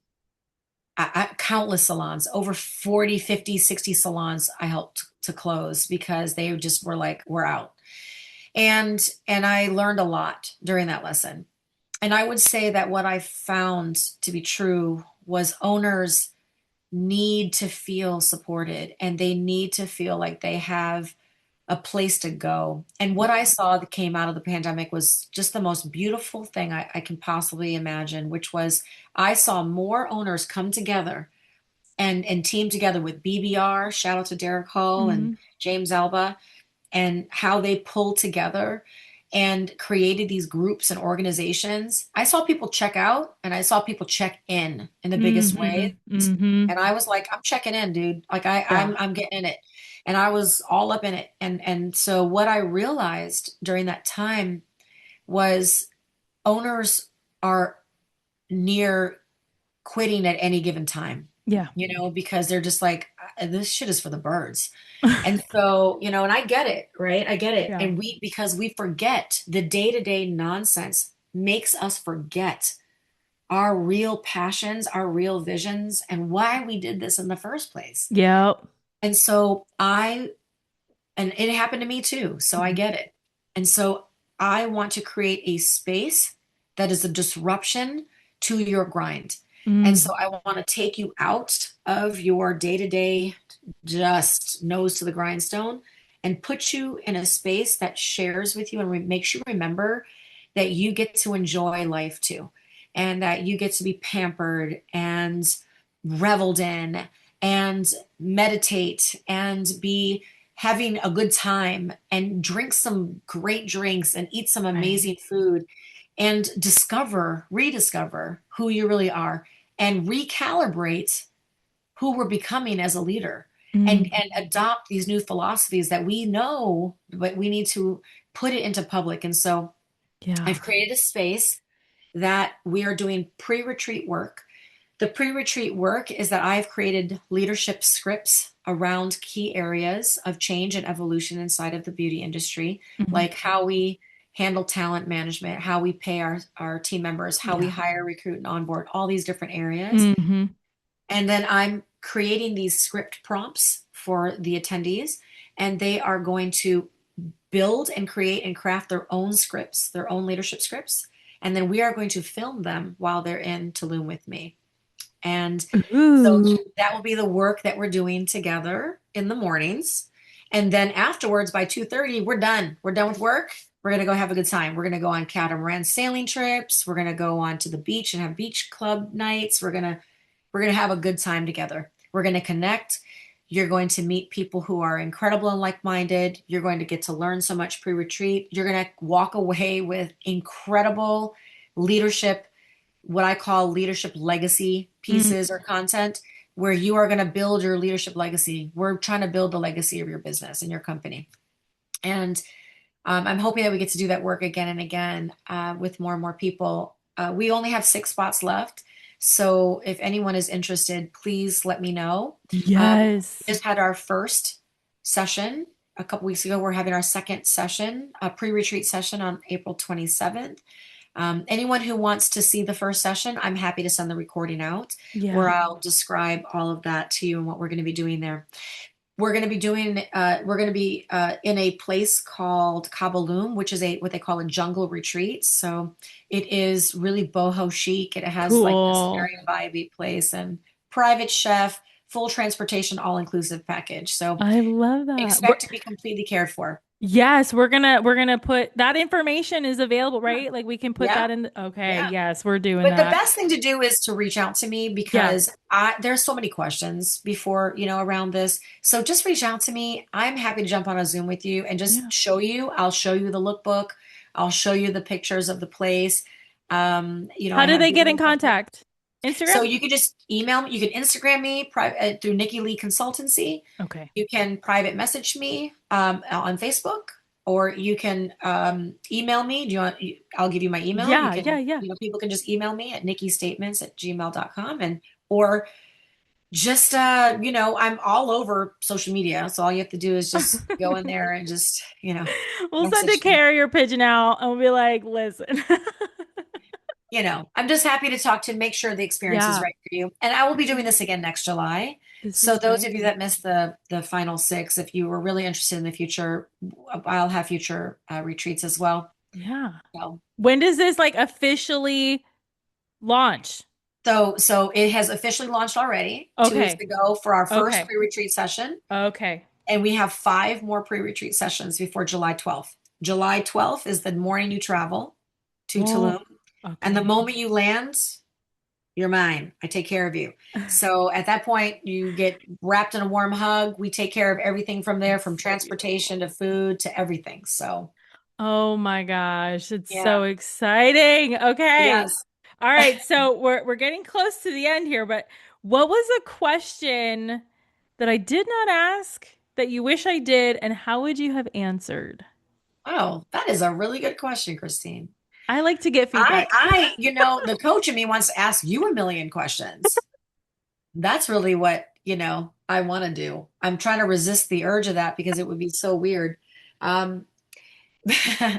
[SPEAKER 2] countless salons, over 40, 50, 60 salons I helped to close because they just were like, we're out. And I learned a lot during that lesson. And I would say that what I found to be true was owners need to feel supported and they need to feel like they have a place to go. And what I saw that came out of the pandemic was just the most beautiful thing I can possibly imagine, which was I saw more owners come together and team together with BBR, shout out to Derek Hull and
[SPEAKER 1] Mm-hmm.
[SPEAKER 2] James Alba, and how they pulled together and created these groups and organizations. I saw people check out and I saw people check in the biggest
[SPEAKER 1] Mm-hmm.
[SPEAKER 2] way.
[SPEAKER 1] Mm-hmm.
[SPEAKER 2] And I was like, I'm checking in, dude. Like
[SPEAKER 1] Yeah.
[SPEAKER 2] I'm getting in it. And I was all up in it. And so what I realized during that time was owners are near quitting at any given time,
[SPEAKER 1] Yeah.
[SPEAKER 2] because they're just like, this shit is for the birds. And so, and I get it, right? I get it.
[SPEAKER 1] Yeah.
[SPEAKER 2] And because we forget the day-to-day nonsense makes us forget our real passions, our real visions, and why we did this in the first place.
[SPEAKER 1] Yep.
[SPEAKER 2] And and it happened to me too. So I get it. And so I want to create a space that is a disruption to your grind. And
[SPEAKER 1] Mm.
[SPEAKER 2] so I want to take you out of your day to day, just nose to the grindstone, and put you in a space that shares with you and makes you remember that you get to enjoy life too, and that you get to be pampered and reveled in and meditate and be having a good time and drink some great drinks and eat some
[SPEAKER 1] Right.
[SPEAKER 2] amazing food and rediscover who you really are and recalibrate who we're becoming as a leader
[SPEAKER 1] Mm.
[SPEAKER 2] and adopt these new philosophies that we know, but we need to put it into public. And so
[SPEAKER 1] Yeah.
[SPEAKER 2] I've created a space that we are doing pre-retreat work. The pre-retreat work is that I've created leadership scripts around key areas of change and evolution inside of the beauty industry,
[SPEAKER 1] Mm-hmm.
[SPEAKER 2] like how we handle talent management, how we pay our team members, how we
[SPEAKER 1] Yeah.
[SPEAKER 2] hire, recruit, and onboard, all these different areas.
[SPEAKER 1] Mm-hmm.
[SPEAKER 2] And then I'm creating these script prompts for the attendees, and they are going to build and create and craft their own scripts, their own leadership scripts. And then we are going to film them while they're in Tulum with me. And so
[SPEAKER 1] Ooh.
[SPEAKER 2] that will be the work that we're doing together in the mornings. And then afterwards by 2:30, we're done. We're done with work. We're going to go have a good time. We're going to go on catamaran sailing trips. We're going to go on to the beach and have beach club nights. We're going to have a good time together. We're going to connect. You're going to meet people who are incredible and like-minded. You're going to get to learn so much pre-retreat. You're going to walk away with incredible leadership, what I call leadership legacy
[SPEAKER 1] Mm.
[SPEAKER 2] pieces or content, where you are going to build your leadership legacy. We're trying to build the legacy of your business and your company. And I'm hoping that we get to do that work again and again with more and more people. We only have 6 spots left. So if anyone is interested, please let me know. We
[SPEAKER 1] Yes.
[SPEAKER 2] just had our first session a couple weeks ago. We're having our second session, a pre-retreat session on April 27th. Anyone who wants to see the first session, I'm happy to send the recording out where
[SPEAKER 1] Yeah.
[SPEAKER 2] I'll describe all of that to you and what we're going to be doing there. We're going to be in a place called Kabaloom, which is what they call a jungle retreat. So it is really boho chic. It has like this
[SPEAKER 1] Cool.
[SPEAKER 2] very vibey place and private chef, full transportation, all inclusive package. So
[SPEAKER 1] I love that.
[SPEAKER 2] expect to be completely cared for.
[SPEAKER 1] Yes, we're gonna put that information is available,
[SPEAKER 2] Yeah.
[SPEAKER 1] right? Like we can put
[SPEAKER 2] Yeah.
[SPEAKER 1] that in okay,
[SPEAKER 2] Yeah.
[SPEAKER 1] yes, we're doing
[SPEAKER 2] But the
[SPEAKER 1] that.
[SPEAKER 2] best thing to do is to reach out to me
[SPEAKER 1] Yeah.
[SPEAKER 2] because there's so many questions before, around this. So just reach out to me. I'm happy to jump on a Zoom with you and just
[SPEAKER 1] Yeah.
[SPEAKER 2] show you. I'll show you the lookbook. I'll show you the pictures of the place.
[SPEAKER 1] How
[SPEAKER 2] I
[SPEAKER 1] do
[SPEAKER 2] have
[SPEAKER 1] they get in
[SPEAKER 2] videos up there.
[SPEAKER 1] contact?
[SPEAKER 2] So
[SPEAKER 1] Instagram?
[SPEAKER 2] you can just email me. You can Instagram me through Nikki Lee Consultancy.
[SPEAKER 1] Okay.
[SPEAKER 2] You can private message me on Facebook, or you can email me. Do you want? I'll give you my email. You
[SPEAKER 1] Yeah, yeah,
[SPEAKER 2] can,
[SPEAKER 1] yeah.
[SPEAKER 2] people can just email me at nikkistatements@gmail.com, and or just I'm all over social media, so all you have to do is just go in there and just
[SPEAKER 1] We'll send a
[SPEAKER 2] message me.
[SPEAKER 1] carrier pigeon out and we'll be like, listen.
[SPEAKER 2] I'm just happy to talk to make sure the experience is
[SPEAKER 1] Yeah,
[SPEAKER 2] right for you. And I will be doing this again next July.
[SPEAKER 1] this
[SPEAKER 2] So
[SPEAKER 1] is
[SPEAKER 2] those of you
[SPEAKER 1] great.
[SPEAKER 2] that missed the final six, if you were really interested in the future, I'll have future retreats as well.
[SPEAKER 1] Yeah.
[SPEAKER 2] So,
[SPEAKER 1] When does this like officially launch?
[SPEAKER 2] so it has officially launched already 2 weeks
[SPEAKER 1] Okay.
[SPEAKER 2] ago for our first
[SPEAKER 1] Okay.
[SPEAKER 2] pre-retreat session,
[SPEAKER 1] Okay.
[SPEAKER 2] and we have five more pre-retreat sessions before July 12th. July 12th is the morning you travel to
[SPEAKER 1] Oh,
[SPEAKER 2] Tulum, and the
[SPEAKER 1] okay.
[SPEAKER 2] moment you land, you're mine. I take care of you. So at that point, you get wrapped in a warm hug. We take care of everything from there,
[SPEAKER 1] That's
[SPEAKER 2] from
[SPEAKER 1] so beautiful.
[SPEAKER 2] transportation to food to everything. So,
[SPEAKER 1] Oh my gosh, it's
[SPEAKER 2] yeah.
[SPEAKER 1] so exciting. Okay.
[SPEAKER 2] Yes.
[SPEAKER 1] All right, so we're getting close to the end here, but what was a question that I did not ask that you wish I did, and how would you have answered?
[SPEAKER 2] Oh, that is a really good question, Krystine.
[SPEAKER 1] I like to get
[SPEAKER 2] I,
[SPEAKER 1] feedback.
[SPEAKER 2] I, the coach in me wants to ask you a million questions. That's really what, I want to do. I'm trying to resist the urge of that because it would be so weird. Um,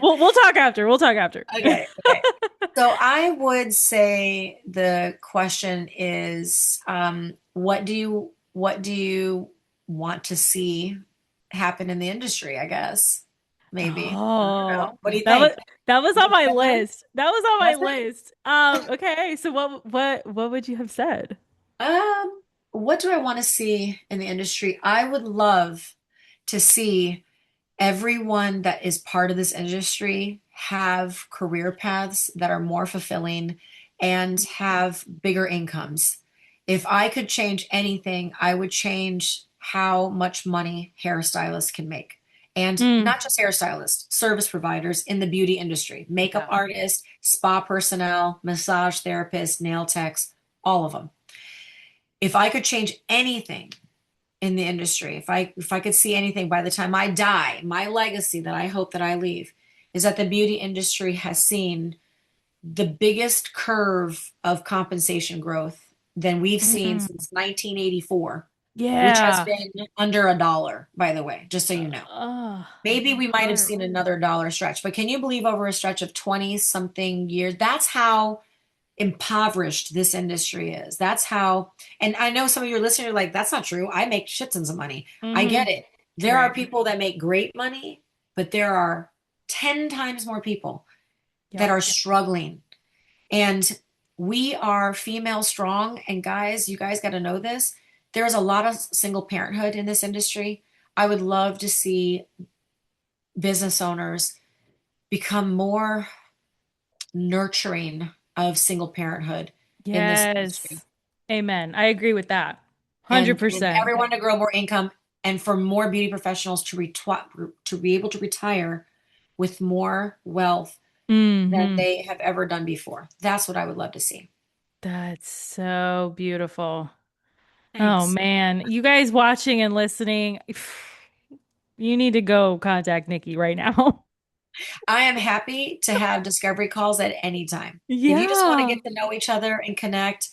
[SPEAKER 1] We'll talk after. We'll talk after.
[SPEAKER 2] okay. Okay. So I would say the question is, what do you want to see happen in the industry, I guess. Maybe. I don't
[SPEAKER 1] Oh,
[SPEAKER 2] know. What do you
[SPEAKER 1] that was
[SPEAKER 2] think?
[SPEAKER 1] that was
[SPEAKER 2] Is
[SPEAKER 1] on
[SPEAKER 2] that a
[SPEAKER 1] my
[SPEAKER 2] good one?
[SPEAKER 1] list. That was on my
[SPEAKER 2] Was it?
[SPEAKER 1] list. Okay, so what would you have said?
[SPEAKER 2] What do I want to see in the industry? I would love to see everyone that is part of this industry have career paths that are more fulfilling and have bigger incomes. If I could change anything, I would change how much money hairstylists can make. And
[SPEAKER 1] Mm,
[SPEAKER 2] not just hairstylists, service providers in the beauty industry, makeup
[SPEAKER 1] yeah.
[SPEAKER 2] artists, spa personnel, massage therapists, nail techs, all of them. If I could change anything in the industry, if I could see anything by the time I die, my legacy that I hope that I leave is that the beauty industry has seen the biggest curve of compensation growth than we've seen
[SPEAKER 1] Mm,
[SPEAKER 2] since 1984, which has
[SPEAKER 1] yeah.
[SPEAKER 2] been under a dollar, by the way, just so you know.
[SPEAKER 1] Oh,
[SPEAKER 2] Maybe
[SPEAKER 1] my
[SPEAKER 2] we might have
[SPEAKER 1] heart.
[SPEAKER 2] seen another dollar stretch, but can you believe over a stretch of 20 something years? That's how impoverished this industry is. That's how, and I know some of your listeners are like, that's not true. I make shit tons of money. I
[SPEAKER 1] Hmm.
[SPEAKER 2] get it. There are
[SPEAKER 1] Right.
[SPEAKER 2] people that make great money, but there are 10 times more people that
[SPEAKER 1] Yep.
[SPEAKER 2] are struggling. And we are female strong. And guys, you guys got to know this. There's a lot of single parenthood in this industry. I would love to see business owners become more nurturing of single parenthood in this industry.
[SPEAKER 1] Yes. Amen. I agree with that.
[SPEAKER 2] and
[SPEAKER 1] 100%.
[SPEAKER 2] everyone to grow more income and for more beauty professionals to be able to retire with more wealth than
[SPEAKER 1] Hmm.
[SPEAKER 2] they have ever done before. That's what I would love to see.
[SPEAKER 1] That's so beautiful. Oh
[SPEAKER 2] Thanks.
[SPEAKER 1] man, you guys watching and listening, you need to go contact Nikki right now.
[SPEAKER 2] I am happy to have discovery calls at any time. If you just want to
[SPEAKER 1] Yeah.
[SPEAKER 2] get to know each other and connect,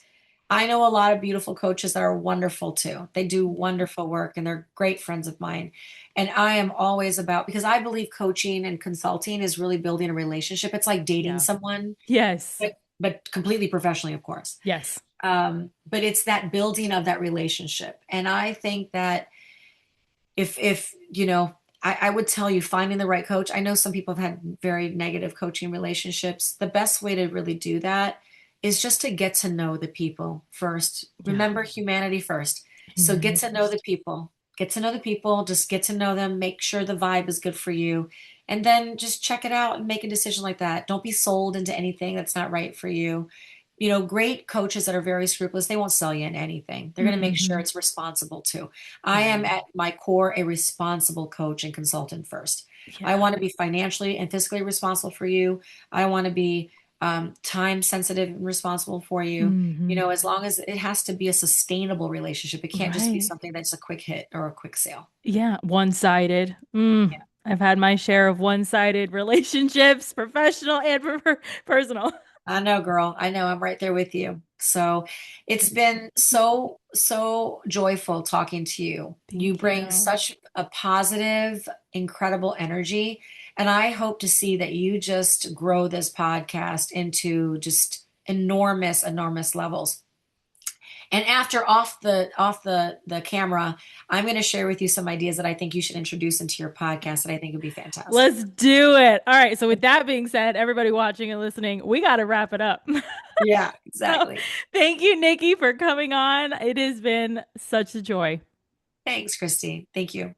[SPEAKER 2] I know a lot of beautiful coaches that are wonderful too. They do wonderful work and they're great friends of mine. And I am always about, because I believe coaching and consulting is really building a relationship. It's like dating
[SPEAKER 1] Yeah.
[SPEAKER 2] someone,
[SPEAKER 1] Yes.
[SPEAKER 2] but completely professionally, of course.
[SPEAKER 1] Yes.
[SPEAKER 2] But it's that building of that relationship. And I think that if I would tell you finding the right coach. I know some people have had very negative coaching relationships. The best way to really do that is just to get to know the people first.
[SPEAKER 1] Yeah.
[SPEAKER 2] Remember humanity first. So get
[SPEAKER 1] Humanity
[SPEAKER 2] to know the
[SPEAKER 1] first.
[SPEAKER 2] people. get to know the people, just get to know them, make sure the vibe is good for you, and then just check it out and make a decision like that. Don't be sold into anything that's not right for you. You know, great coaches that are very scrupulous, they won't sell you in anything. They're going to make sure
[SPEAKER 1] Hmm.
[SPEAKER 2] it's responsible too. I am
[SPEAKER 1] Right.
[SPEAKER 2] at my core a responsible coach and consultant first. I
[SPEAKER 1] Yeah.
[SPEAKER 2] want to be financially and physically responsible for you. I want to be time sensitive and responsible for you. You
[SPEAKER 1] Hmm.
[SPEAKER 2] know, as long as it has to be a sustainable relationship, it can't just be
[SPEAKER 1] Right.
[SPEAKER 2] something that's a quick hit or a quick sale.
[SPEAKER 1] Yeah. One-sided. I've had my share of one-sided relationships, professional and personal.
[SPEAKER 2] I know, girl. I know. I'm right there with you. So it's been so joyful talking to you. You
[SPEAKER 1] Thank
[SPEAKER 2] bring
[SPEAKER 1] you.
[SPEAKER 2] such a positive, incredible energy. And I hope to see that you just grow this podcast into just enormous, enormous levels. And after off the camera, I'm going to share with you some ideas that I think you should introduce into your podcast that I think would be fantastic.
[SPEAKER 1] Let's do it. All right. So, with that being said, everybody watching and listening, we got to wrap it up.
[SPEAKER 2] Yeah,
[SPEAKER 1] So,
[SPEAKER 2] exactly.
[SPEAKER 1] thank you, Nikki, for coming on. It has been such a joy.
[SPEAKER 2] Thanks, Krystine. Thank you.